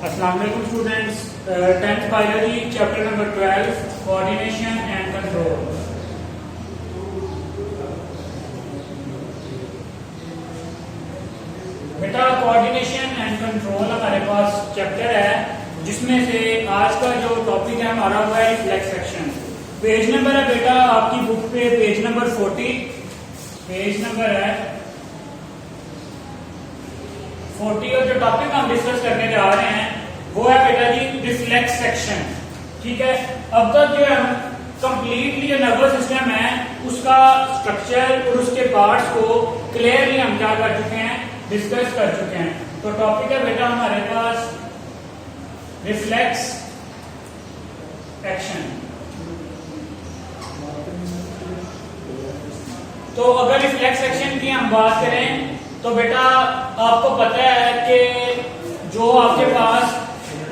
अस्सलाम वालेकुम students, 10th biology chapter number 12 coordination and control. बेटा कोऑर्डिनेशन एंड कंट्रोल हमारे पास चैप्टर है जिसमें से आज का जो टॉपिक है हमारा वो है रिफ्लेक्स एक्शन। पेज नंबर है बेटा आपकी बुक पे पेज नंबर 40, पेज नंबर है 40 और जो टॉपिक हम डिस्कस करने जा रहे हैं वो है बेटा जी रिफ्लेक्स एक्शन। ठीक है, अब तक जो है कंप्लीटली जो नर्वस सिस्टम है उसका स्ट्रक्चर और उसके पार्ट्स को क्लियरली हम क्या कर चुके हैं, डिस्कस कर चुके हैं। तो टॉपिक है बेटा हमारे पास रिफ्लेक्स एक्शन। तो अगर रिफ्लेक्स एक्शन की हम बात करें तो बेटा आपको पता है कि जो आपके पास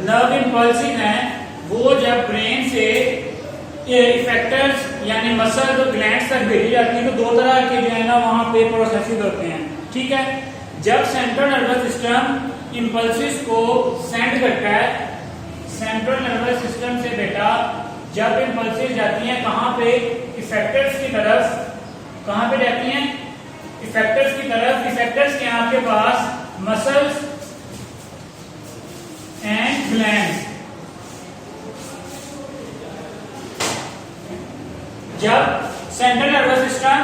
नर्व इम्पल्सिस हैं वो जब ब्रेन से इफेक्टर्स यानी मसल और ग्लैंड्स तक भेजी जाती है तो दो तरह के जो है ना वहां पे प्रोसेसेस होते हैं। ठीक है, जब सेंट्रल नर्वस सिस्टम इम्पल्सिस को सेंड करता है, सेंट्रल नर्वस सिस्टम से बेटा जब इम्पल्सिस जाती हैं कहां पे, इफेक्टर्स की तरफ। कहां पे जाती हैं? इफेक्टर्स की तरफ। इफेक्टर्स के आपके पास मसल्स एंड ग्लैंड्स। जब central nervous system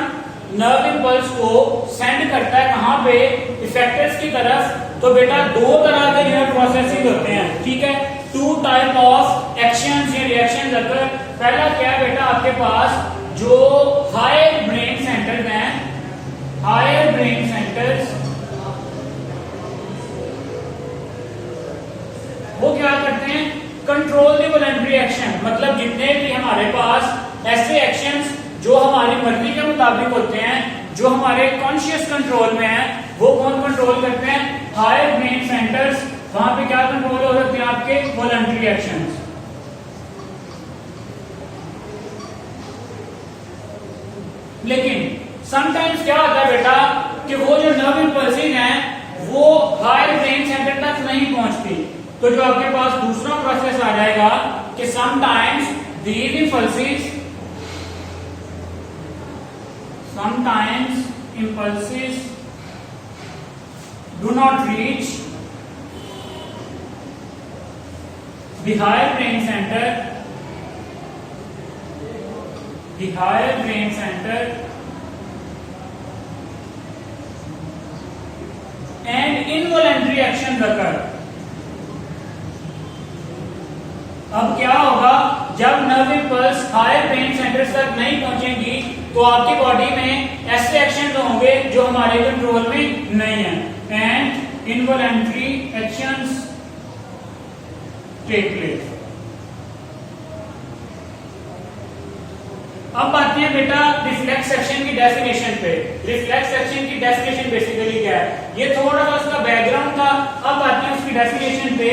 nerve impulse को सेंड करता है कहां पे, इफेक्टर्स की तरफ, तो बेटा दो तरह के जो प्रोसेसिंग होते हैं। ठीक है, टू टाइप ऑफ एक्शंस या रिएक्शंस अगर। पहला क्या है बेटा आपके पास जो हायर ब्रेन सेंटर्स हैं, हायर ब्रेन सेंटर्स, वो क्या करते हैं, कंट्रोल द वॉलंटरी एक्शन। मतलब जितने भी हमारे पास ऐसे एक्शंस जो हमारी मर्जी के मुताबिक होते हैं, जो हमारे कॉन्शियस कंट्रोल में है, वो कौन कंट्रोल करते हैं? Higher brain centres. वहां पे क्या कंट्रोल हो रहे हैं आपके? Voluntary actions. लेकिन समटाइम्स क्या होता है बेटा कि वो जो नर्व इंपल्सिस हैं वो हायर ब्रेन सेंटर तक नहीं पहुंचती, तो जो आपके पास दूसरा प्रोसेस आ जाएगा कि sometimes these impulses, sometimes impulses do not reach the higher brain center, the higher brain center, and involuntary actions occur. अब क्या होगा जब nerve impulse higher brain centres तक नहीं पहुंचेंगी तो आपकी बॉडी में ऐसे एक्शन होंगे जो हमारे कंट्रोल में नहीं है, and involuntary actions take place. अब आते हैं बेटा रिफ्लेक्स एक्शन की डेफिनेशन पे। रिफ्लेक्स एक्शन की डेफिनेशन बेसिकली क्या है, ये थोड़ा सा उसका बैकग्राउंड था। अब आते हैं उसकी डेफिनेशन पे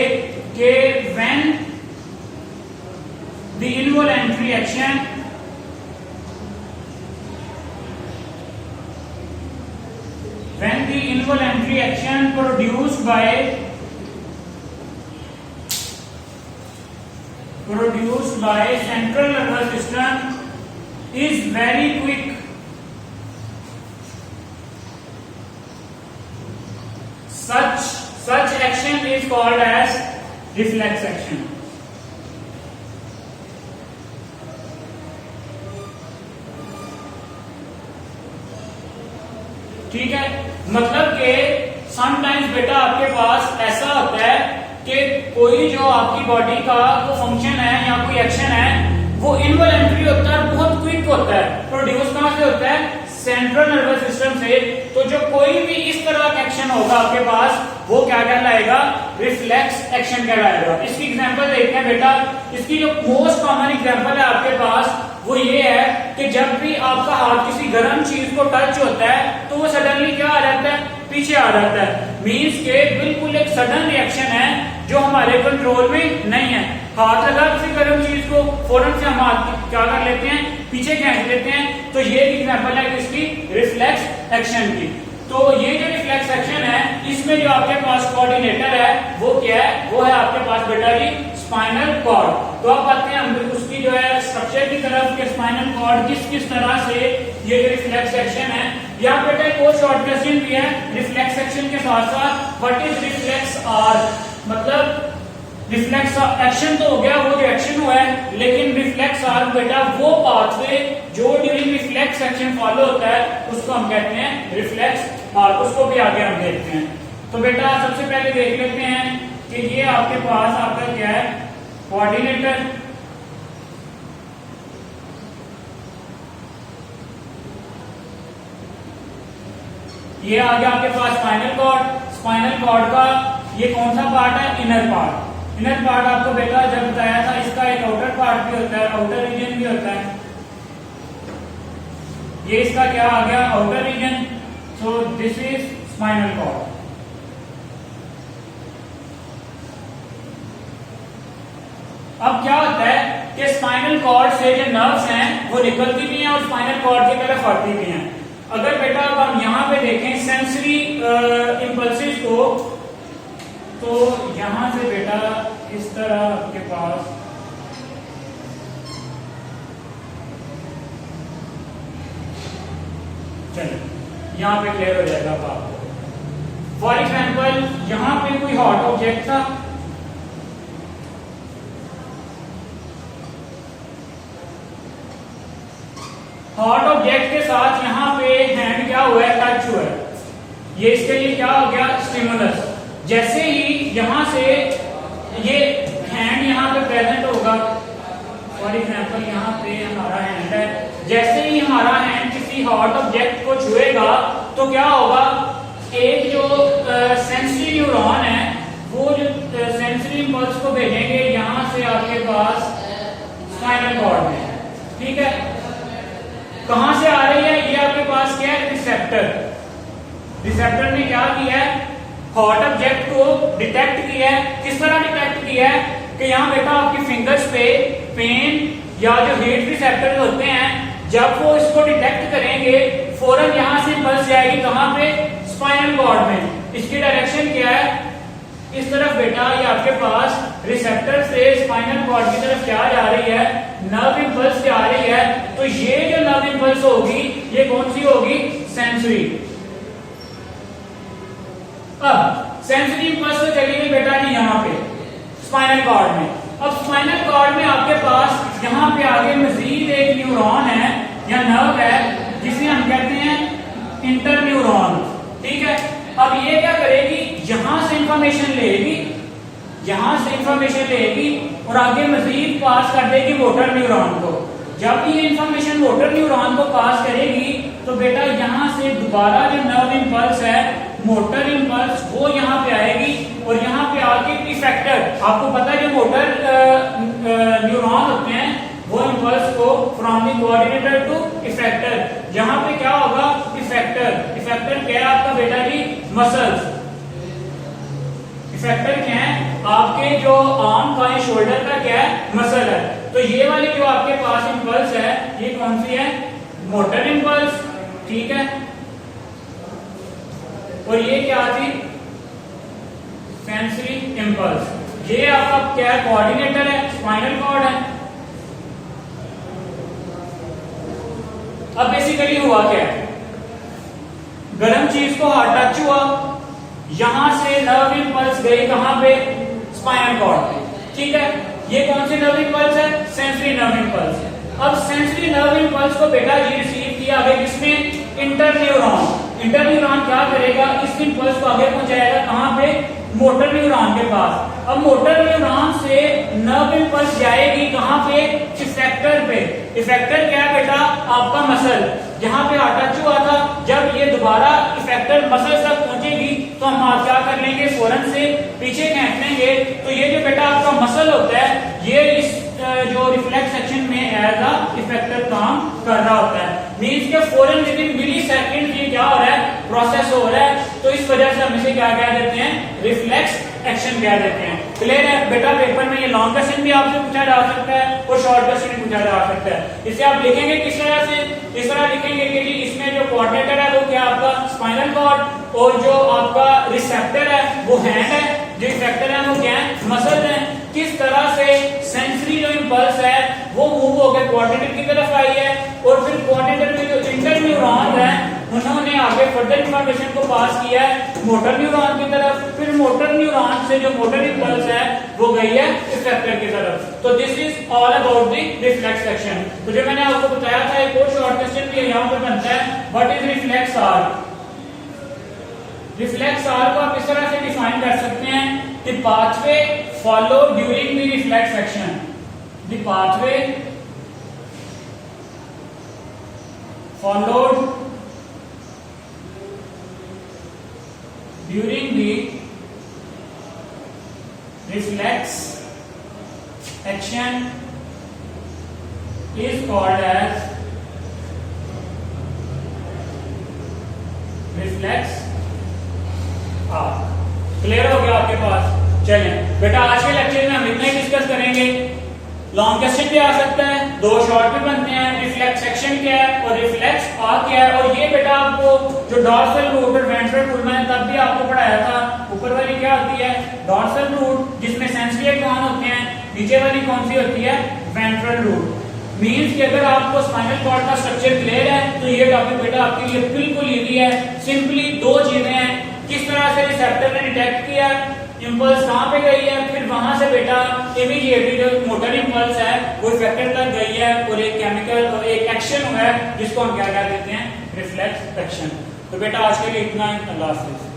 कि when the involuntary action when the involuntary action produced by central nervous system is very quick, such action is called as reflex action. ठीक है, मतलब कि समटाइम्स बेटा आपके पास ऐसा होता है कि कोई जो आपकी बॉडी का वो फंक्शन है या कोई एक्शन है वो इनवॉलंटरी होता है, बहुत क्विक होता है। प्रोड्यूस कहां से होता है? सेंट्रल नर्वस सिस्टम से। तो जो कोई भी इस तरह का एक्शन होगा आपके पास वो क्या कहलाएगा? रिफ्लेक्स एक्शन कहलाएगा। इसकी एग्जांपल देखते हैं बेटा। इसकी जो मोस्ट कॉमन एग्जांपल है आपके पास वो ये है कि जब भी आपका हाथ किसी गर्म चीज को टच होता है तो वो सडनली क्या आ जाता है? पीछे आ जाता है। मीन्स के बिल्कुल एक सडन रिएक्शन है जो हमारे कंट्रोल में नहीं है। हाथ लगा किसी गर्म चीज को, फौरन से हम हाथ क्या कर लेते हैं? पीछे खींच लेते हैं। तो ये एग्जांपल है किसकी? रिफ्लेक्स एक्शन की। तो ये जो रिफ्लेक्स एक्शन है इसमें इसमें जो आपके पास कोऑर्डिनेटर है वो क्या है, वो है आपके पास बेटा जी स्पाइनल कॉर्ड। तो अब आते हैं हम उसकी जो है स्ट्रक्चर की तरफ के स्पाइनल कॉर्ड किस तरह से ये जो रिफ्लेक्स एक्शन है। यहाँ बेटा एक और शॉर्ट क्वेश्चन भी है रिफ्लेक्स एक्शन के साथ साथ, व्हाट इज रिफ्लेक्स आर्क, मतलब रिफ्लेक्स एक्शन तो हो गया वो जो एक्शन हुआ है, लेकिन रिफ्लेक्स आर्क बेटा वो पाथवे जो ड्यूरिंग रिफ्लेक्स एक्शन फॉलो होता है उसको हम कहते हैं रिफ्लेक्स आर्क, उसको भी आगे हम देखते हैं। तो बेटा सबसे पहले देख लेते हैं कि ये आपके पास आपका क्या है कोऑर्डिनेटर, ये आ गया आपके पास स्पाइनल कॉर्ड। स्पाइनल कॉर्ड का ये कौन सा पार्ट है, इनर पार्ट। इनर पार्ट आपको बेटा जब बताया था इसका एक आउटर पार्ट भी होता है, आउटर रीजन भी होता है। ये इसका क्या आ गया outer region, so this is spinal cord. अब क्या होता है कि स्पाइनल कॉर्ड से जो नर्व्स हैं वो निकलती भी हैं और स्पाइनल कॉर्ड की तरफ आती भी हैं। अगर बेटा अब हम यहां पे देखें सेंसरी इंपल्सेस को, तो यहां से बेटा इस तरह आपके पास चलिए यहां पे क्लियर हो जाएगा आपको। फॉर एग्जाम्पल यहां पे कोई हॉट ऑब्जेक्ट था, हॉट ऑब्जेक्ट के साथ यहां पे हैंड क्या हुआ है, टच हुआ है, ये इसके लिए क्या हो गया स्टिमुलस। जैसे ही यहां से ये हैंड यहां पे प्रेजेंट होगा, फॉर एग्जांपल यहां पे हमारा हैंड है, जैसे ही हमारा हैंड किसी हॉट ऑब्जेक्ट को छुएगा तो क्या होगा, एक जो सेंसरी न्यूरॉन है वो जो सेंसरी इंपल्स को भेजेंगे यहां से आपके पास स्पाइनल कॉर्ड में, ठीक है। कहां से आ रही है, ये आपके पास क्या है रिसेप्टर। रिसेप्टर ने क्या किया है, हॉट ऑब्जेक्ट को डिटेक्ट किया है। किस तरह डिटेक्ट किया है कि यहाँ बेटा आपकी फिंगर्स पे पेन या जो हीट रिसेप्टर होते हैं, जब वो इसको डिटेक्ट करेंगे फौरन यहां से पल्स जाएगी कहां पे, स्पाइनल कॉर्ड में। इसकी डायरेक्शन क्या है, इस तरफ बेटा ये आपके पास रिसेप्टर से स्पाइनल कॉर्ड की तरफ क्या जा रही है, नर्व इंपल्स जा रही है। तो ये जो नर्व इंपल्स होगी ये कौन सी होगी, सेंसरी। अब सेंसरी इंपल्स तो चली गई बेटा जी यहाँ पे स्पाइनल कॉर्ड में। अब स्पाइनल कॉर्ड में आपके पास यहाँ पे आगे मजीद एक न्यूरॉन है या नर्व है जिसे हम कहते हैं इंटर न्यूरॉन, ठीक है। अब ये क्या करेगी, यहां से इंफॉर्मेशन लेगी, यहां से इंफॉर्मेशन लेगी और आगे मजीद पास कर देगी मोटर न्यूरॉन को। जब ये इंफॉर्मेशन मोटर न्यूरॉन को पास करेगी तो बेटा यहां से दोबारा जो नर्व इंपल्स है मोटर इंपल्स वो यहाँ पे आएगी और यहाँ पे आके इफेक्टर, आपको पता है जो मोटर न्यूरॉन होते हैं वो इंपल्स को from the coordinator to effector, यहाँ पे क्या होगा इफेक्टर। इफेक्टर क्या है आपका बेटा जी, मसल्स। इफेक्टर क्या है, आपके जो आर्म का या शोल्डर का क्या है, मसल है। तो ये वाली जो आपके पास इंपल्स है ये कौन सी है, मोटर इंपल्स, ठीक है। और ये क्या थी, सेंसरी इंपल्स। ये आपका क्या है, कोऑर्डिनेटर है, स्पाइनल कॉर्ड है। अब बेसिकली हुआ क्या है, गर्म चीज को हाथ टच हुआ, यहां से नर्व इंपल्स गई कहां पे, स्पाइनल कॉर्ड पे, ठीक है। ये कौन सी नर्व इंपल्स है, सेंसरी नर्व इंपल्स। अब सेंसरी नर्व इंपल्स को बेटा ये रिसीव किया गया किसने, इंटर न्यूरॉन। इंटर न्यूरॉन क्या करेगा, इस इंपल्स को आगे पहुंचाएगा कहां पे, मोटर न्यूरॉन के पास। अब मोटर न्यूरॉन से नर्व इंपल्स जाएगी कहां पे, इफेक्टर पे। इफेक्टर क्या है बेटा, आपका मसल, जहां पे टच हुआ था, जब ये दोबारा इफेक्टर मसल तक पहुंचेगी तो हम क्या कर लेंगे, फौरन से पीछे खींच लेंगे। तो ये जो बेटा आपका मसल होता है ये इस जो रिफ्लेक्स एक्शन में एज अ इफेक्टर काम कर रहा होता है। मींस के फौरन विदिन मिली सेकेंड ये क्या हो रहा है, प्रोसेस हो रहा है। तो इस वजह से हम इसे क्या कह देते हैं, रिफ्लेक्स एक्शन कह देते हैं। क्लियर है बेटा, पेपर में ये लॉन्ग क्वेश्चन भी आपसे पूछा जा सकता है और शॉर्ट क्वेश्चन भी पूछा जा सकता है। इसे आप लिखेंगे किस तरह से, इस तरह लिखेंगे कि जी इसमें जो कोऑर्डिनेटर है वो क्या आपका स्पाइनल कॉर्ड और जो आपका रिसेप्टर है वो हैंड है, जो इफेक्टर है वो क्या है, मसल है। किस तरह से सेंसरी जो इंपल्स है वो मूव होकर क्वाड्रेटिक की तरफ आई है और फिर क्वाड्रेटिक में जो इंटर न्यूरॉन है उन्होंने आगे फर्दर इंफॉर्मेशन को पास किया है मोटर न्यूरॉन की तरफ, फिर मोटर न्यूरॉन से जो मोटर इंपल्स है वो गई है इफेक्टर की तरफ। तो this is all about the reflex action. तो जो मैंने आपको बताया था एक और शॉर्ट क्वेश्चन भी यहां पर बनता है, what is reflex arc. Reflex arc को आप इस तरह से डिफाइन कर सकते हैं, the pathway followed during the reflex action, the pathway followed during the reflex action is called as reflex arc। Clear हो गया आपके पास? चलें बेटा आज के लेक्चर में हम इतना ही डिस्कस करेंगे। लॉन्ग क्वेश्चन भी आ सकता है, दो शॉर्ट भी बनते हैं, रिफ्लेक्स सेक्शन क्या है और रिफ्लेक्स आर्क क्या है। और ये बेटा आपको जो डॉर्सल रूट और वेंट्रल रूट मैंने तब भी आपको पढ़ाया था, ऊपर वाली क्या होती है डॉर्सल रूट जिसमें सेंसरी एक्सॉन होते हैं, नीचे वाली कौन सी होती है वेंट्रल रूट। मींस कि अगर आपको स्पाइनल कॉर्ड का स्ट्रक्चर क्लियर है तो ये टॉपिक बेटा आपके लिए बिल्कुल इजी है। सिंपली दो चीजें हैं, किस तरह से रिसेप्टर ने डिटेक्ट किया इंपल्स कहां पे गई है, फिर वहां से बेटा इमीडिएटली जो मोटर इंपल्स है वो इफेक्टर तक गई है और एक केमिकल और एक एक्शन हुआ है जिसको हम क्या कहते हैं रिफ्लेक्स एक्शन। तो बेटा आज के लिए इतना ही, अल्लाह हाफिज।